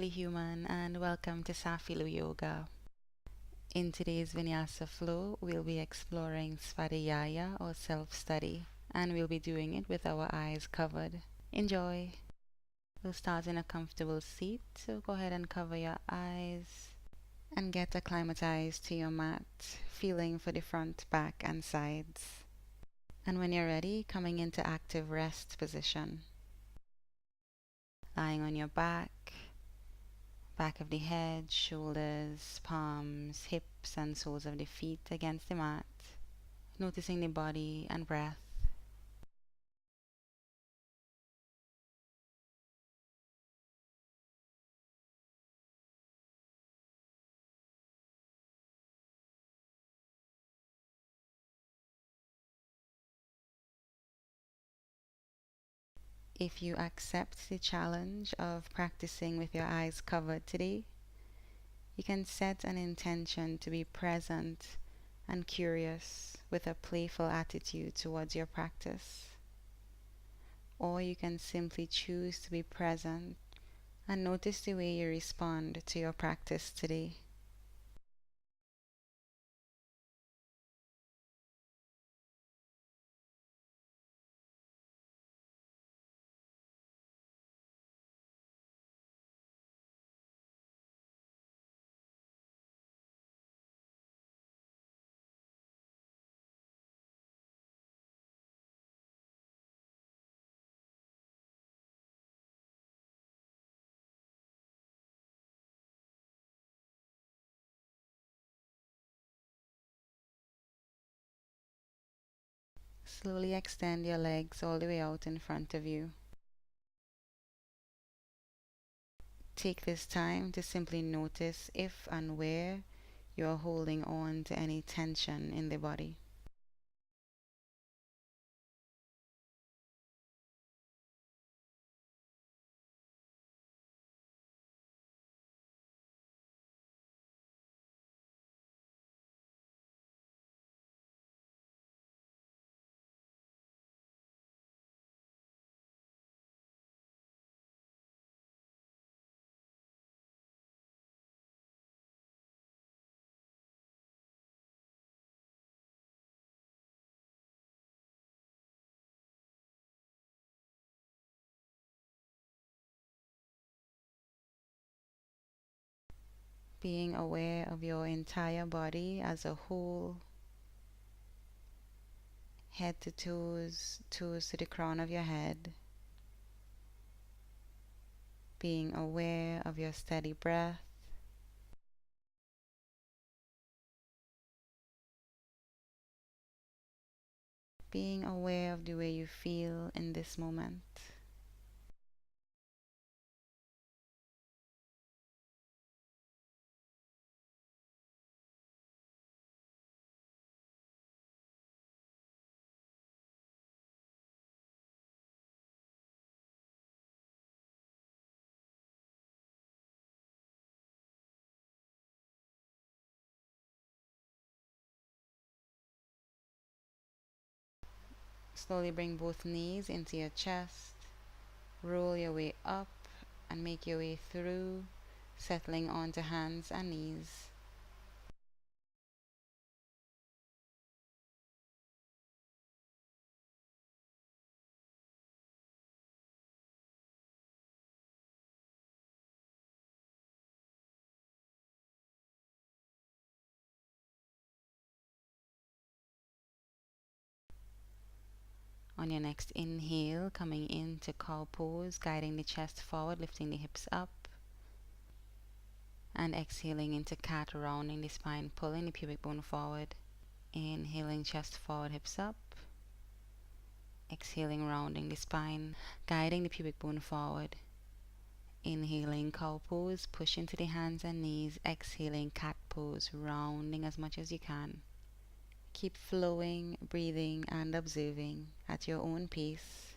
lovely human, and welcome to Safi Yoga. In today's Vinyasa flow, we'll be exploring Svadhyaya or self-study, and we'll be doing it with our eyes covered. Enjoy! We'll start in a comfortable seat, so go ahead and cover your eyes and get acclimatized to your mat, feeling for the front, back, and sides. And when you're ready, coming into active rest position. Lying on your back of the head, shoulders, palms, hips, and soles of the feet against the mat, noticing the body and breath. If you accept the challenge of practicing with your eyes covered today, you can set an intention to be present and curious with a playful attitude towards your practice. Or you can simply choose to be present and notice the way you respond to your practice today. Slowly extend your legs all the way out in front of you. Take this time to simply notice if and where you are holding on to any tension in the body. Being aware of your entire body as a whole, head to toes, toes to the crown of your head. Being aware of your steady breath. Being aware of the way you feel in this moment. Slowly bring both knees into your chest. Roll your way up and make your way through, settling onto hands and knees. On your next inhale, coming into cow pose, guiding the chest forward, lifting the hips up. And exhaling into cat, rounding the spine, pulling the pubic bone forward. Inhaling, chest forward, hips up. Exhaling, rounding the spine, guiding the pubic bone forward. Inhaling, cow pose, push into the hands and knees. Exhaling, cat pose, rounding as much as you can. Keep flowing, breathing, and observing at your own pace.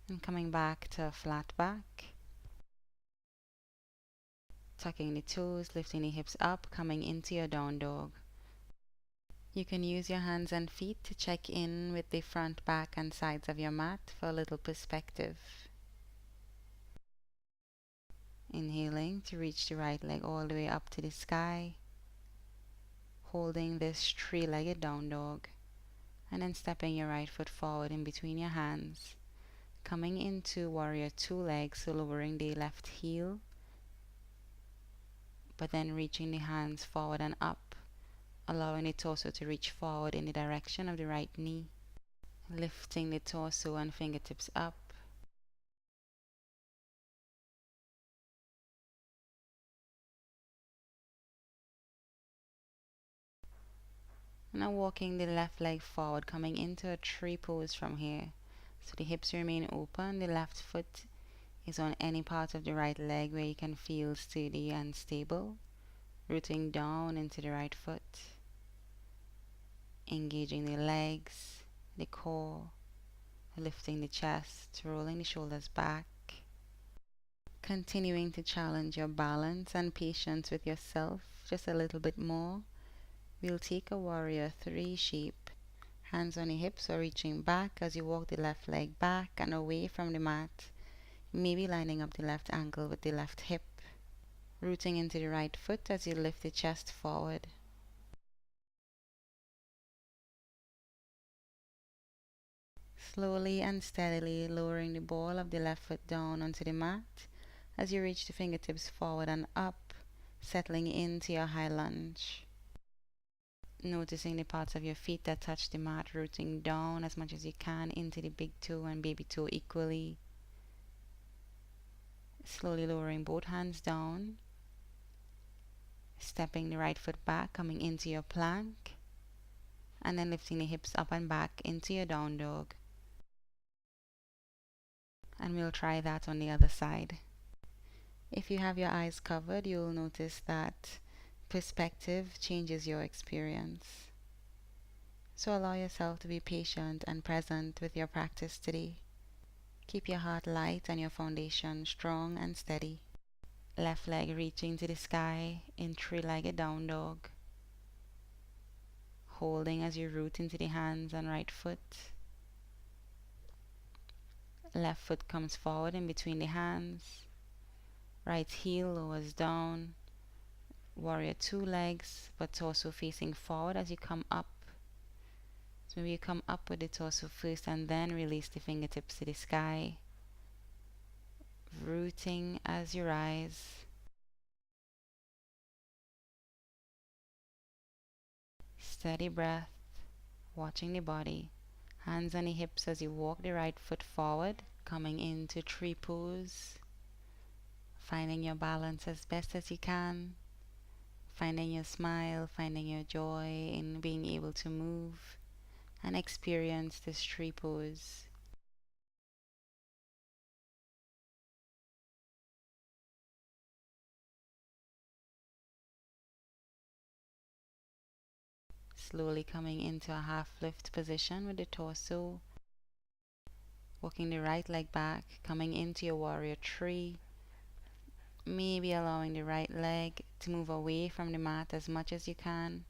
And coming back to a flat back. Tucking the toes, lifting the hips up, coming into your down dog. You can use your hands and feet to check in with the front, back, and sides of your mat for a little perspective. Inhaling to reach the right leg all the way up to the sky, holding this three-legged down dog, and then stepping your right foot forward in between your hands, coming into warrior two legs, so lowering the left heel, but then reaching the hands forward and up, allowing the torso to reach forward in the direction of the right knee, lifting the torso and fingertips up, and now walking the left leg forward, coming into a tree pose from here. So the hips remain open, the left foot is on any part of the right leg where you can feel steady and stable, rooting down into the right foot, engaging the legs, the core, lifting the chest, rolling the shoulders back, continuing to challenge your balance and patience with yourself just a little bit more. We'll take a warrior three shape. Hands on the hips or reaching back as you walk the left leg back and away from the mat, maybe lining up the left ankle with the left hip, rooting into the right foot as you lift the chest forward. Slowly and steadily lowering the ball of the left foot down onto the mat as you reach the fingertips forward and up, settling into your high lunge. Noticing the parts of your feet that touch the mat, rooting down as much as you can into the big toe and baby toe equally. Slowly lowering both hands down, stepping the right foot back, coming into your plank, and then lifting the hips up and back into your down dog. And we'll try that on the other side. If you have your eyes covered, you'll notice that perspective changes your experience. So allow yourself to be patient and present with your practice today. Keep your heart light and your foundation strong and steady. Left leg reaching to the sky in three-legged down dog. Holding as you root into the hands and right foot. Left foot comes forward in between the hands. Right heel lowers down. Warrior two legs, but torso facing forward as you come up. So maybe you come up with the torso first and then release the fingertips to the sky. Rooting as you rise. Steady breath, watching the body. Hands on the hips as you walk the right foot forward, coming into tree pose. Finding your balance as best as you can. Finding your smile, finding your joy in being able to move and experience this tree pose. Slowly coming into a half lift position with the torso. Walking the right leg back, coming into your warrior three. Maybe allowing the right leg to move away from the mat as much as you can.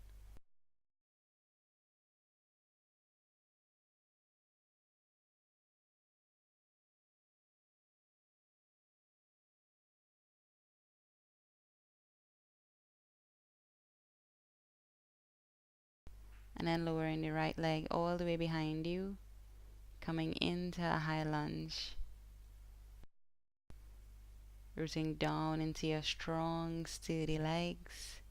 And then lowering the right leg all the way behind you, coming into a high lunge. Rooting down into your strong, sturdy legs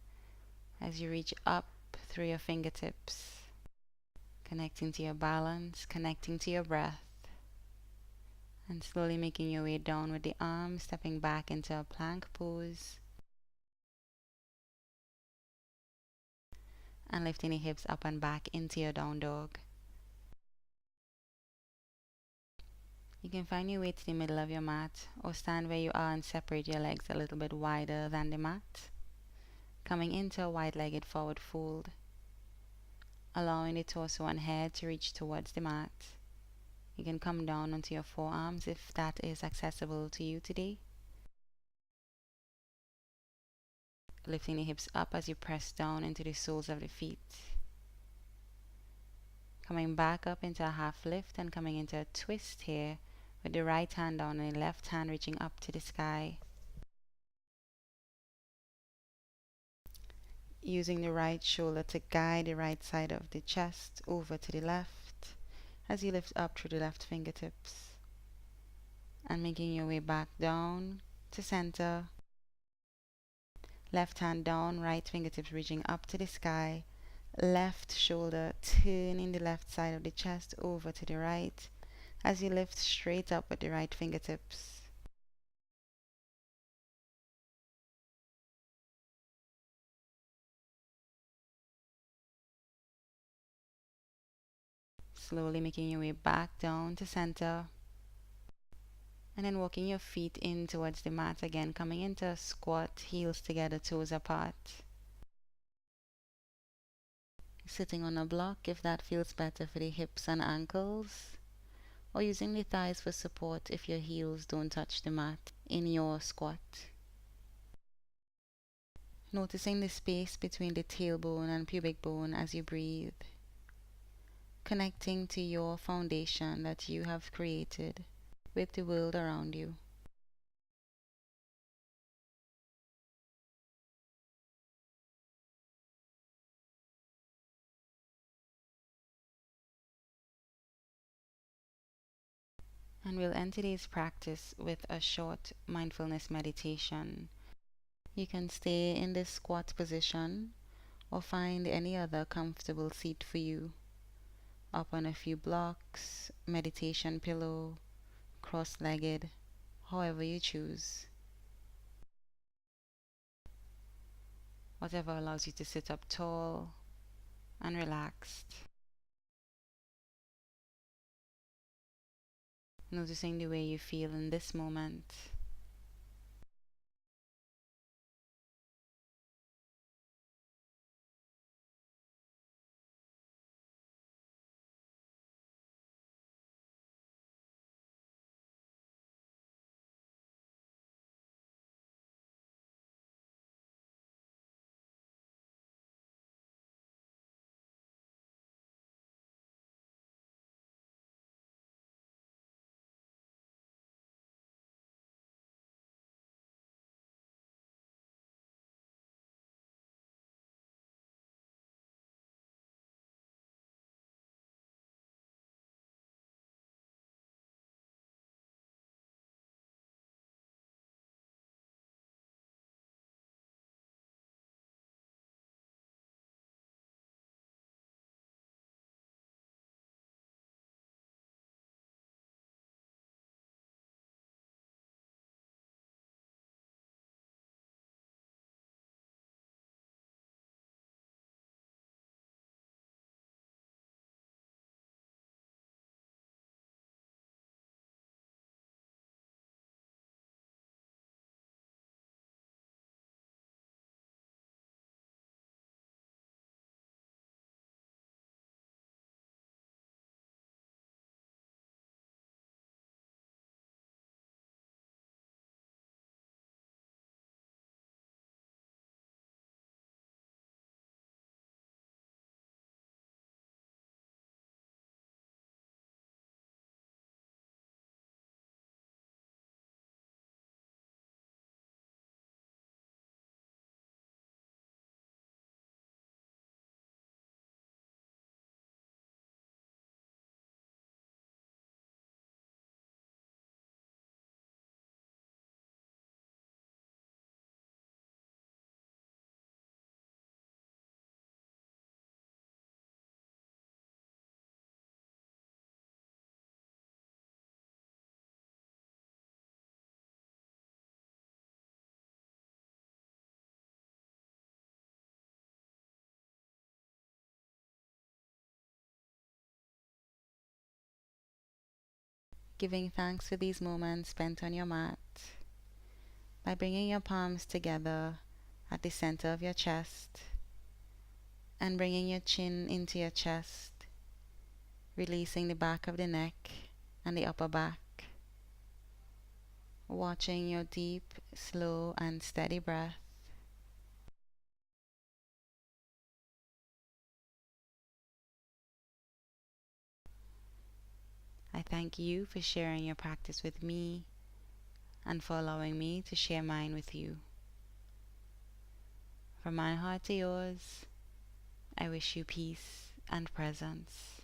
as you reach up through your fingertips, connecting to your balance, connecting to your breath, and slowly making your way down with the arms, stepping back into a plank pose, and lifting the hips up and back into your down dog. You can find your way to the middle of your mat or stand where you are and separate your legs a little bit wider than the mat, coming into a wide-legged forward fold, allowing the torso and head to reach towards the mat. You can come down onto your forearms if that is accessible to you today. lifting the hips up as you press down into the soles of the feet. Coming back up into a half lift and coming into a twist here with the right hand down and the left hand reaching up to the sky. Using the right shoulder to guide the right side of the chest over to the left as you lift up through the left fingertips. And making your way back down to center. Left hand down, right fingertips reaching up to the sky. Left shoulder turning the left side of the chest over to the right as you lift straight up with the right fingertips. Slowly making your way back down to center. And then walking your feet in towards the mat again, coming into a squat, heels together, toes apart. Sitting on a block if that feels better for the hips and ankles, or using the thighs for support if your heels don't touch the mat in your squat. Noticing the space between the tailbone and pubic bone as you breathe. Connecting to your foundation that you have created with the world around you. And we'll end today's practice with a short mindfulness meditation. You can stay in this squat position or find any other comfortable seat for you. Up on a few blocks, meditation pillow, cross-legged, however you choose. Whatever allows you to sit up tall and relaxed. Noticing the way you feel in this moment. Giving thanks for these moments spent on your mat by bringing your palms together at the center of your chest and bringing your chin into your chest, releasing the back of the neck and the upper back, watching your deep, slow and steady breath, I thank you for sharing your practice with me and for allowing me to share mine with you. From my heart to yours, I wish you peace and presence.